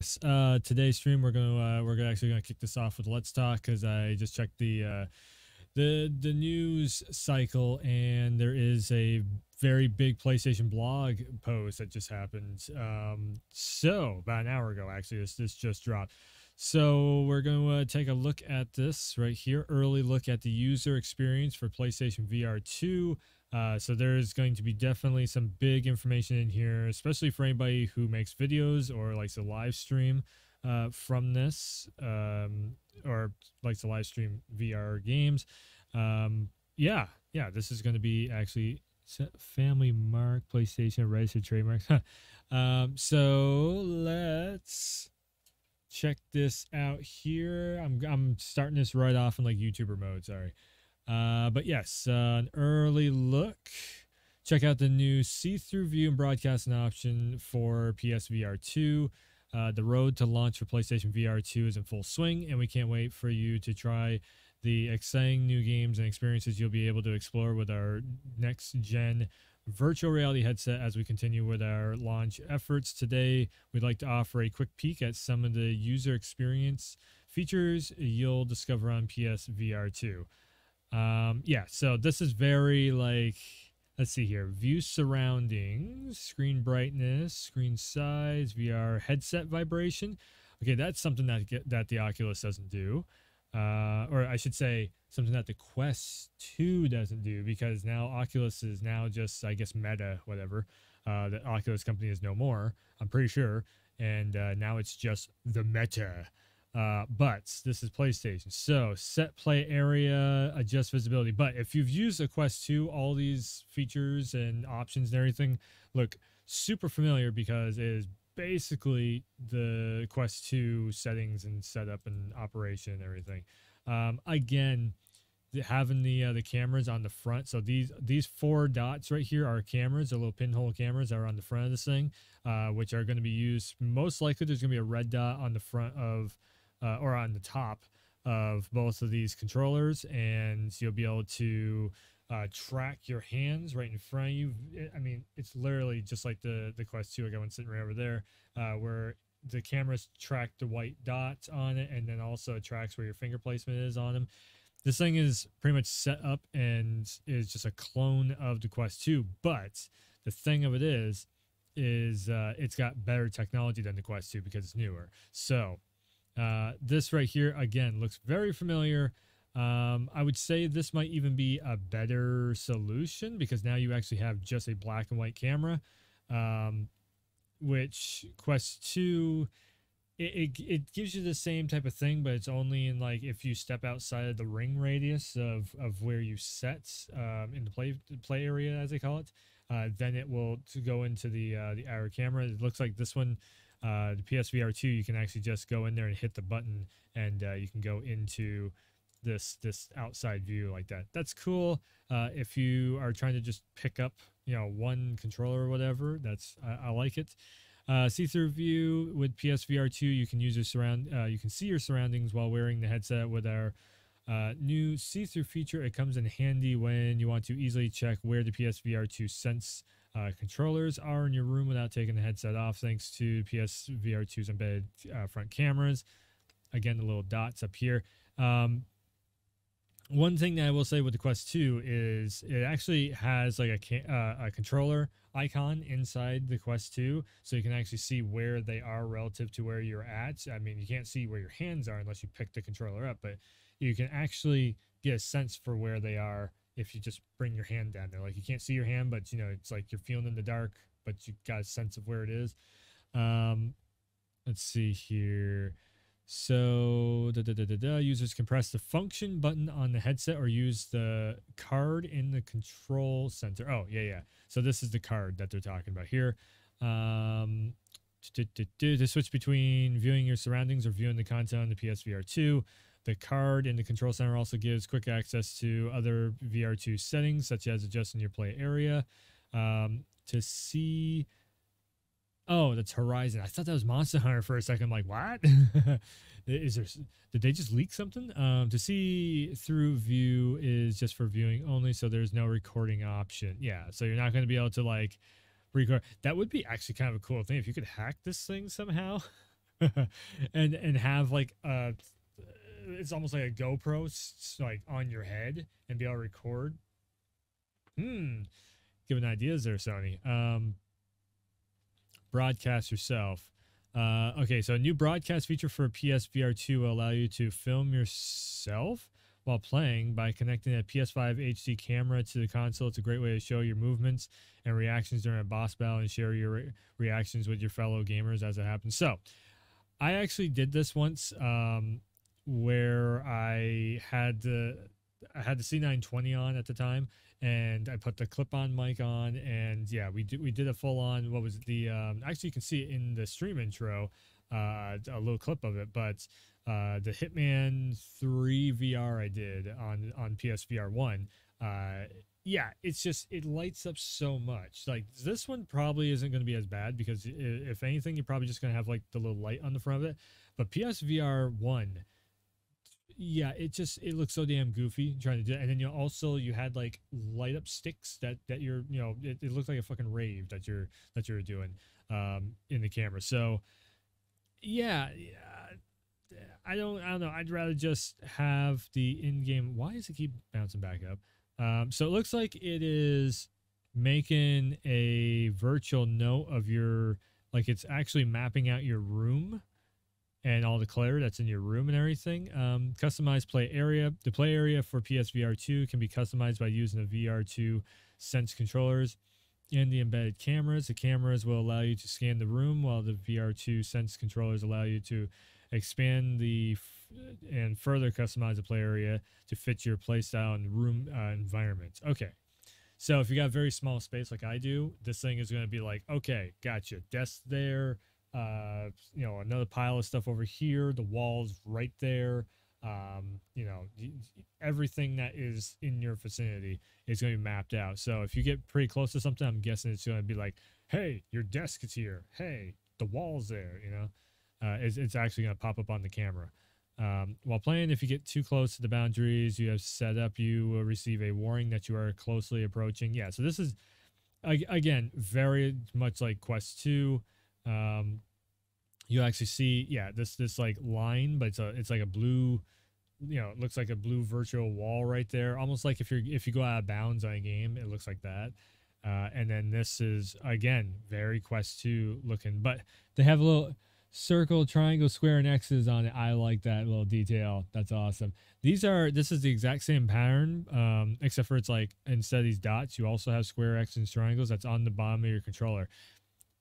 Today's stream we're actually gonna kick this off with Let's Talk because I just checked the news cycle and there is a very big PlayStation blog post that just happened. So about an hour ago, actually, this just dropped. So we're going to take a look at this right here. Early look at the user experience for PlayStation VR2. So there's going to be definitely some big information in here, especially for anybody who makes videos or likes to live stream from this, or likes to live stream VR games. Yeah, yeah, this is going to be actually family mark, PlayStation registered trademark. So let's check this out here. I'm starting this right off in like YouTuber mode. Sorry. But yes, an early look. Check out the new see-through view and broadcasting option for PSVR 2. The road to launch for PlayStation VR 2 is in full swing, and we can't wait for you to try the exciting new games and experiences you'll be able to explore with our next-gen virtual reality headset as we continue with our launch efforts. Today, we'd like to offer a quick peek at some of the user experience features you'll discover on PSVR 2. Yeah, so this is very like, let's see here, view surroundings, screen brightness, screen size, VR headset vibration. Okay, that's something that the Oculus doesn't do, or I should say something that the Quest 2 doesn't do, because now Oculus is now just, I guess, Meta, whatever. The Oculus company is no more, I'm pretty sure, and now it's just the Meta. But this is PlayStation. So set play area, adjust visibility. But if you've used a Quest 2, all these features and options and everything look super familiar because it is basically the Quest 2 settings and setup and operation and everything. Again, having the cameras on the front. So these four dots right here are cameras, the little pinhole cameras that are on the front of this thing, which are going to be used. Most likely, there's going to be a red dot on the front of or on the top of both of these controllers, and you'll be able to track your hands right in front of you. I mean, it's literally just like the Quest 2. I got one sitting right over there, where the cameras track the white dots on it, and then also it tracks where your finger placement is on them. This thing is pretty much set up and is just a clone of the Quest 2, but the thing of it is it's got better technology than the Quest 2 because it's newer. So this right here, again, looks very familiar. I would say this might even be a better solution because now you actually have just a black and white camera, which Quest 2, it gives you the same type of thing, but it's only in like if you step outside of the ring radius of where you set in the play area, as they call it. Then it will to go into the IR camera. It looks like this one, the PSVR 2, you can actually just go in there and hit the button, and you can go into this outside view like that. That's cool. If you are trying to just pick up, one controller or whatever, I like it. See-through view with PSVR 2, you can use you can see your surroundings while wearing the headset. With our new see-through feature, it comes in handy when you want to easily check where the PSVR 2 Sense controllers are in your room without taking the headset off, thanks to PSVR 2's embedded front cameras. Again, the little dots up here. One thing that I will say with the Quest 2 is it actually has like a controller icon inside the Quest 2, so you can actually see where they are relative to where you're at. I mean, you can't see where your hands are unless you pick the controller up, but you can actually get a sense for where they are if you just bring your hand down there. Like, you can't see your hand, but it's like you're feeling in the dark, but you got a sense of where it is. Let's see here. So users can press the function button on the headset or use the card in the control center. Oh, yeah. So this is the card that they're talking about here. To switch between viewing your surroundings or viewing the content on the PSVR 2, the card in the control center also gives quick access to other VR2 settings, such as adjusting your play area. To see... Oh, that's Horizon. I thought that was Monster Hunter for a second. I'm like, what? Is there? Did they just leak something? To see through view is just for viewing only, so there's no recording option. Yeah, so you're not going to be able to like record. That would be actually kind of a cool thing if you could hack this thing somehow. and have like it's almost like a GoPro like on your head and be able to record. Hmm, giving ideas there, Sony. Broadcast yourself. Okay, so a new broadcast feature for PSVR2 will allow you to film yourself while playing by connecting a PS5 HD camera to the console. It's a great way to show your movements and reactions during a boss battle and share your reactions with your fellow gamers as it happens. So, I actually did this once, where I had the C920 on at the time, and I put the clip-on mic on, and yeah, we did a full-on, what was it, the actually you can see it in the stream intro, a little clip of it, but the Hitman 3 VR I did on PSVR 1, yeah, it's just, it lights up so much. Like, this one probably isn't going to be as bad because if anything, you're probably just going to have like the little light on the front of it. But PSVR 1, yeah, it looks so damn goofy trying to do it. And then you had like light up sticks that you're, it looked like a fucking rave that you're doing in the camera. So yeah, I don't know. I'd rather just have the in-game. Why does it keep bouncing back up? So it looks like it is making a virtual note of your, like it's actually mapping out your room and all the clutter that's in your room and everything. Customized play area. The play area for PSVR 2 can be customized by using the VR2 Sense controllers and the embedded cameras. The cameras will allow you to scan the room, while the VR2 Sense controllers allow you to expand and further customize the play area to fit your playstyle and room environments. Okay. So if you got very small space like I do, this thing is going to be like, okay, gotcha. Desk there, another pile of stuff over here, the walls right there. Everything that is in your vicinity is going to be mapped out. So if you get pretty close to something, I'm guessing it's going to be like, hey, your desk is here. Hey, the wall's there, it's actually going to pop up on the camera. While playing, if you get too close to the boundaries you have set up, you will receive a warning that you are closely approaching. Yeah, so this is, again, very much like Quest 2. You actually see, yeah, this like line, but it's like a blue, it looks like a blue virtual wall right there, almost like if you go out of bounds on a game, it looks like that. And then this is again very Quest 2 looking, but they have a little circle, triangle, square, and X's on it. I like that little detail. That's awesome. This is the exact same pattern, except for it's like instead of these dots, you also have square, X, and triangles that's on the bottom of your controller.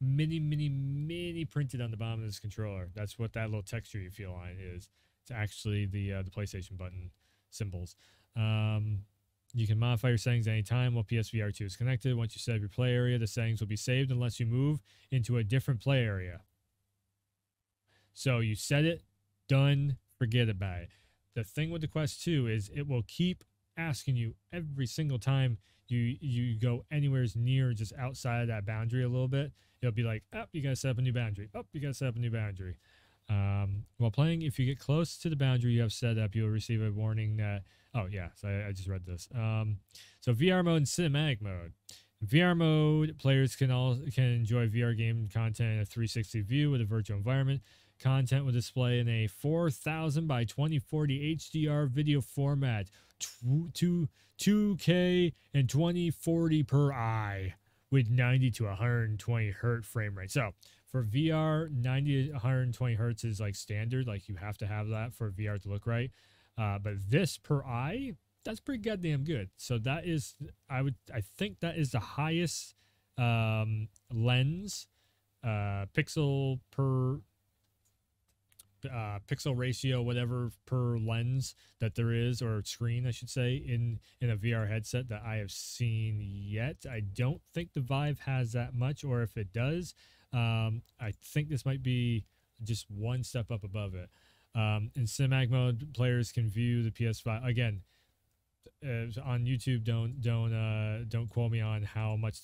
Mini printed on the bottom of this controller. That's what that little texture you feel on it is. It's actually the PlayStation button symbols. You can modify your settings anytime while PSVR 2 is connected. Once you set up your play area, the settings will be saved unless you move into a different play area. So you set it, done, forget about it. The thing with the Quest 2 is it will keep asking you every single time you go anywhere near just outside of that boundary a little bit. It'll be like, oh, you gotta set up a new boundary. Oh, you gotta set up a new boundary. While playing, if you get close to the boundary you have set up, you'll receive a warning that, oh yeah, so I just read this. So VR mode and cinematic mode. In VR mode, players can enjoy VR game content in a 360 view with a virtual environment. Content will display in a 4000 by 2040 HDR video format, 2K and 2040 per eye, with 90 to 120 hertz frame rate. So for VR, 90 to 120 hertz is like standard, like you have to have that for VR to look right. But this per eye, that's pretty goddamn good. So that is, I think that is the highest lens pixel per pixel ratio, whatever, per lens that there is, or screen I should say, in a VR headset that I have seen yet. I don't think the Vive has that much, or if it does, I think this might be just one step up above it. In cinematic mode, players can view the PS5 again. On YouTube, don't quote me on how much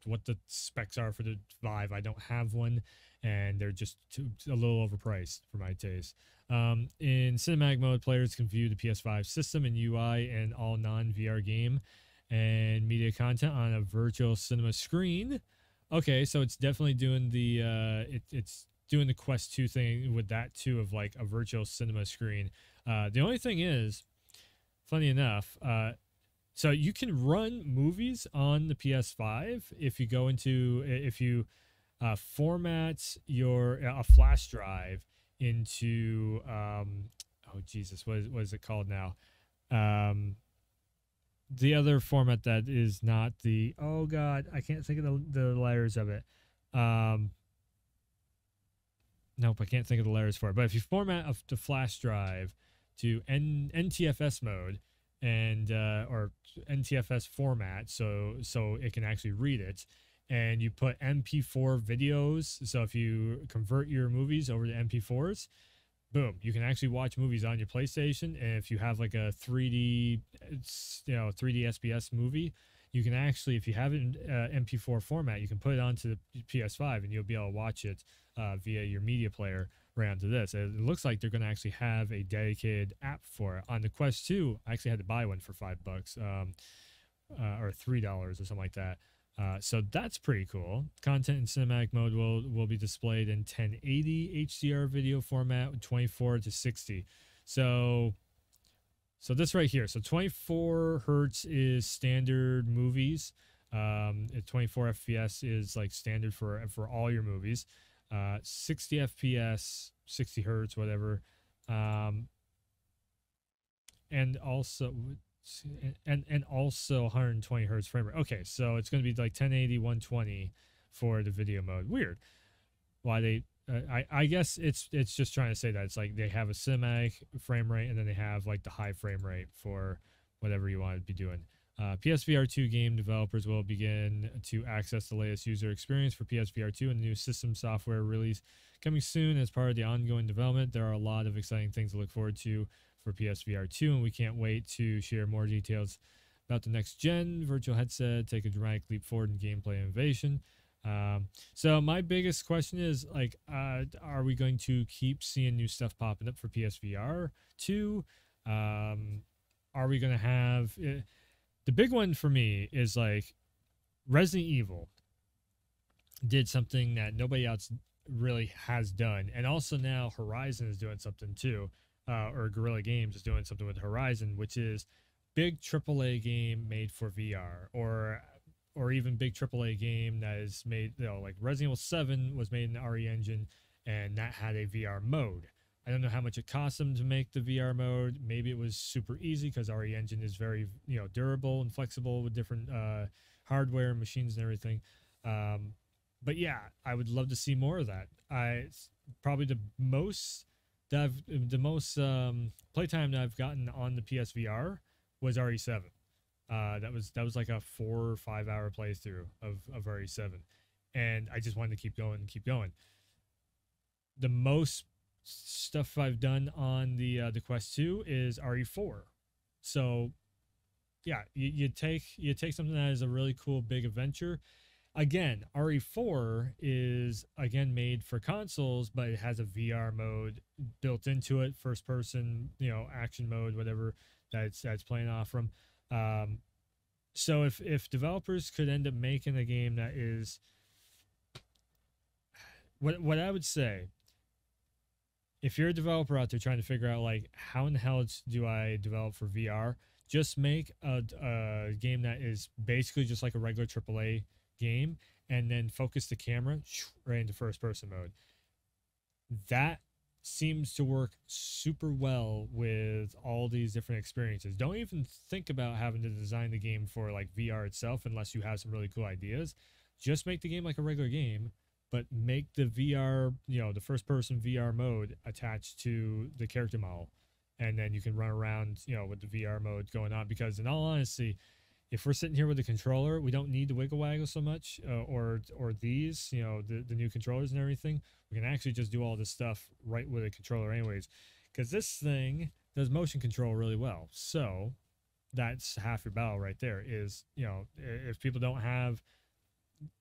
what the specs are for the Vive. I don't have one, and they're just a little overpriced for my taste. In cinematic mode, players can view the PS5 system and UI and all non-VR game and media content on a virtual cinema screen. Okay, so it's definitely doing the doing the Quest 2 thing with that too, of like a virtual cinema screen. The only thing is, funny enough, so you can run movies on the PS5 if you go into if you format your a flash drive into oh Jesus, what is it called now? The other format that is not the, oh god, I can't think of the letters of it. Nope, I can't think of the letters for it. But if you format the flash drive to NTFS mode and or NTFS format, so it can actually read it, and you put MP4 videos. So if you convert your movies over to MP4s, boom, you can actually watch movies on your PlayStation. And if you have like a 3D, 3D SBS movie, you can actually, if you have it in MP4 format, you can put it onto the PS5 and you'll be able to watch it via your media player right onto this. It looks like they're going to actually have a dedicated app for it. On the Quest 2, I actually had to buy one for $5 or $3 or something like that. So that's pretty cool. Content in cinematic mode will be displayed in 1080 HDR video format with 24 to 60. So this right here. So 24 hertz is standard movies. 24 FPS is like standard for all your movies. 60 FPS, 60 hertz, whatever. And also and also 120 hertz frame rate. Okay, so it's going to be like 1080 120 for the video mode. Weird. Why they I guess it's just trying to say that it's like they have a cinematic frame rate and then they have like the high frame rate for whatever you want to be doing. PSVR2 game developers will begin to access the latest user experience for PSVR2 and the new system software release coming soon as part of the ongoing development. There are a lot of exciting things to look forward to for PSVR2, and we can't wait to share more details about the next gen virtual headset, take a dramatic leap forward in gameplay innovation. So my biggest question is like, are we going to keep seeing new stuff popping up for PSVR 2? Are we going to have the big one for me is like Resident Evil did something that nobody else really has done, and also now Horizon is doing something too, or Guerrilla Games is doing something with Horizon, which is big AAA game made for VR, or even big AAA game that is made, like Resident Evil 7 was made in the RE engine, and that had a VR mode. I don't know how much it cost them to make the VR mode. Maybe it was super easy because RE engine is very, durable and flexible with different hardware and machines and everything. But yeah, I would love to see more of that. Probably the most playtime that I've gotten on the PSVR was RE7. That was like a 4 or 5 hour playthrough of RE7, and I just wanted to keep going and keep going. The most stuff I've done on the Quest 2 is RE4. So yeah, you take something that is a really cool big adventure. Again, RE4 is again made for consoles, but it has a VR mode built into it, first person, action mode, whatever that's playing off from. So if developers could end up making a game that is what I would say, if you're a developer out there trying to figure out like how in the hell do I develop for VR, just make a game that is basically just like a regular AAA game, and then focus the camera right into first person mode. That seems to work super well with all these different experiences. Don't even think about having to design the game for like VR itself unless you have some really cool ideas. Just make the game like a regular game, but make the VR, the first person VR mode attached to the character model, and then you can run around, with the VR mode going on. Because in all honesty, if we're sitting here with the controller, we don't need the wiggle waggle so much, or these, the new controllers and everything. We can actually just do all this stuff right with a controller anyways, because this thing does motion control really well. So that's half your battle right there. Is, if people don't have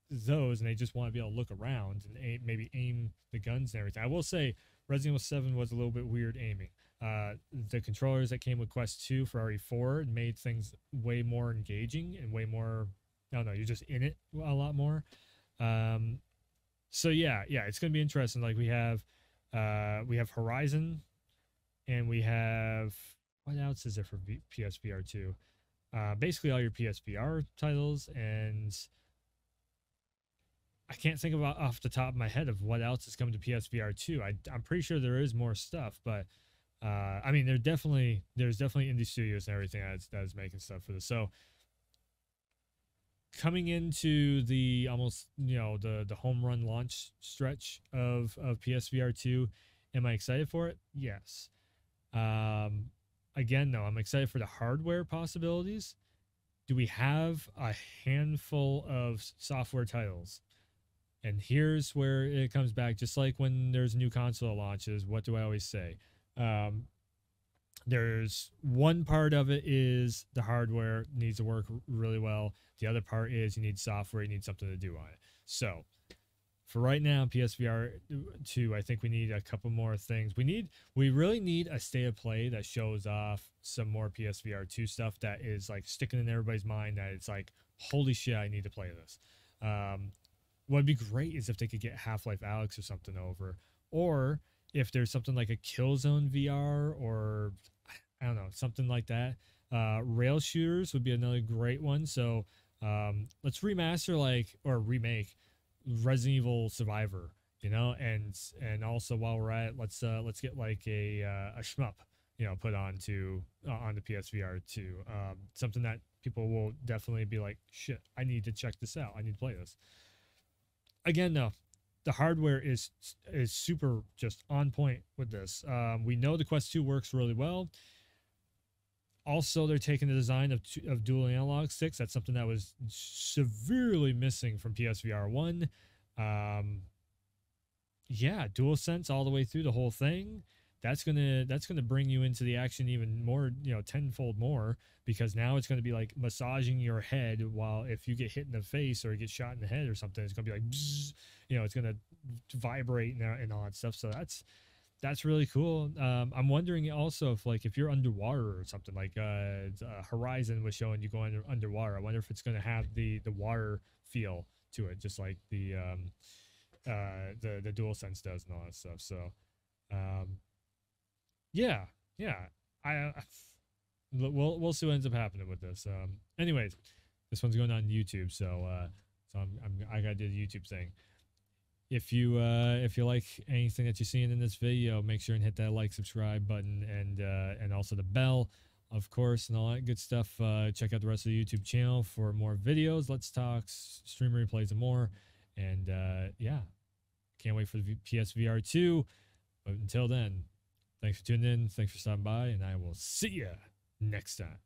those and they just want to be able to look around and maybe aim the guns and everything. I will say Resident Evil 7 was a little bit weird aiming. The controllers that came with Quest 2 for RE4 made things way more engaging and way more, I don't know, you're just in it a lot more. So yeah, it's gonna be interesting. Like we have Horizon, and we have, what else is there for PSVR two? Basically all your PSVR titles, and I can't think about off the top of my head of what else is coming to PSVR two. I'm pretty sure there is more stuff, but I mean, there's definitely indie studios and everything that's making stuff for this. So coming into the almost, the home run launch stretch of PSVR two, am I excited for it? Yes. Um, Again, though, I'm excited for the hardware possibilities. Do we have a handful of software titles? And here's where it comes back, just like when there's new console launches. What do I always say? Um, there's one part of it is the hardware needs to work really well. The other part is you need software, you need something to do on it. So for right now, PSVR 2, I think we need a couple more things. We really need a state of play that shows off some more PSVR 2 stuff that is like sticking in everybody's mind, that it's like, holy shit, I need to play this. What would be great is if they could get Half-Life Alyx or something over, or if there's something like a Killzone VR, or I don't know, something like that. Rail shooters would be another great one. So let's remaster, like, or remake Resident Evil Survivor, and also while we're at it, let's get like a shmup, put on the PSVR 2. Something that people will definitely be like, shit, I need to check this out. I need to play this. Again, though, the hardware is super just on point with this. We know the Quest 2 works really well. Also, they're taking the design of dual analog sticks. That's something that was severely missing from PSVR 1. Yeah, dual sense all the way through the whole thing. That's gonna bring you into the action even more, tenfold more, because now it's gonna be like massaging your head, while if you get hit in the face or get shot in the head or something, it's gonna be like, bzz, it's gonna vibrate and all that stuff. So that's really cool. I'm wondering also if you're underwater or something, like Horizon was showing you going underwater. I wonder if it's going to have the water feel to it, just like the DualSense does and all that stuff. So um, yeah, yeah. I we'll see what ends up happening with this. Anyways, this one's going on YouTube, so I gotta do the YouTube thing. If you like anything that you're seeing in this video, make sure and hit that like, subscribe button, and also the bell, of course, and all that good stuff. Check out the rest of the YouTube channel for more videos, Let's Talks, stream replays, and more. And yeah, can't wait for the PSVR 2. But until then, thanks for tuning in, thanks for stopping by, and I will see you next time.